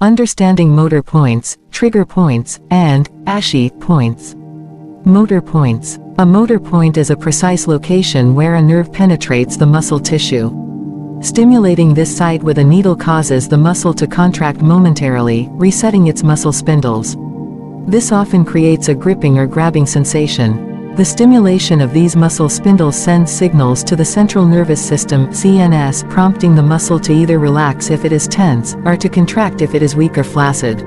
Understanding motor points, trigger points, and Ashi points. Motor points. A motor point is a precise location where a nerve penetrates the muscle tissue. Stimulating this site with a needle causes the muscle to contract momentarily, resetting its muscle spindles. This often creates a gripping or grabbing sensation. The stimulation of these muscle spindles sends signals to the central nervous system (CNS), prompting the muscle to either relax if it is tense, or to contract if it is weak or flaccid.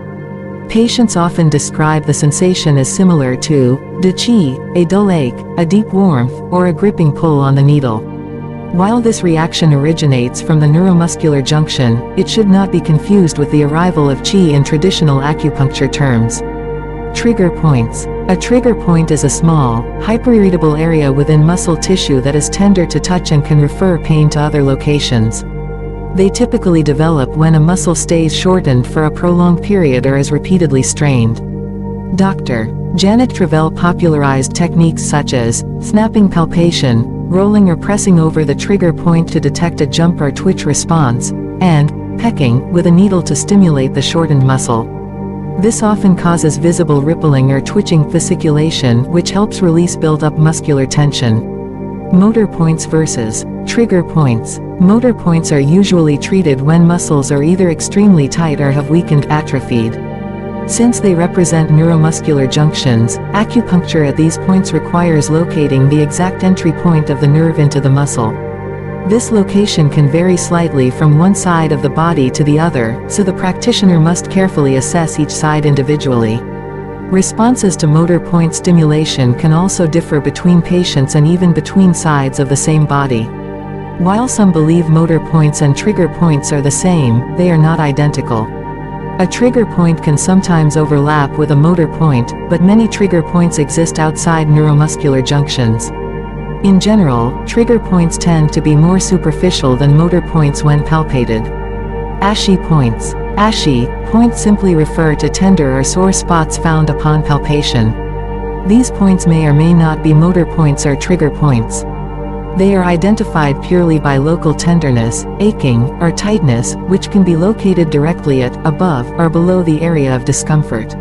Patients often describe the sensation as similar to chi, a dull ache, a deep warmth, or a gripping pull on the needle. While this reaction originates from the neuromuscular junction, it should not be confused with the arrival of chi in traditional acupuncture terms. Trigger points. A trigger point is a small, hyperirritable area within muscle tissue that is tender to touch and can refer pain to other locations. They typically develop when a muscle stays shortened for a prolonged period or is repeatedly strained. Dr. Janet Travell popularized techniques such as snapping palpation, rolling or pressing over the trigger point to detect a jump or twitch response, and pecking with a needle to stimulate the shortened muscle. This often causes visible rippling or twitching fasciculation, which helps release built-up muscular tension. Motor points versus trigger points. Motor points are usually treated when muscles are either extremely tight or have weakened, atrophied. Since they represent neuromuscular junctions, acupuncture at these points requires locating the exact entry point of the nerve into the muscle. This location can vary slightly from one side of the body to the other, so the practitioner must carefully assess each side individually. Responses to motor point stimulation can also differ between patients and even between sides of the same body. While some believe motor points and trigger points are the same, they are not identical. A trigger point can sometimes overlap with a motor point, but many trigger points exist outside neuromuscular junctions. In general, trigger points tend to be more superficial than motor points when palpated. Ashi points. Ashi points simply refer to tender or sore spots found upon palpation. These points may or may not be motor points or trigger points. They are identified purely by local tenderness, aching, or tightness, which can be located directly at, above, or below the area of discomfort.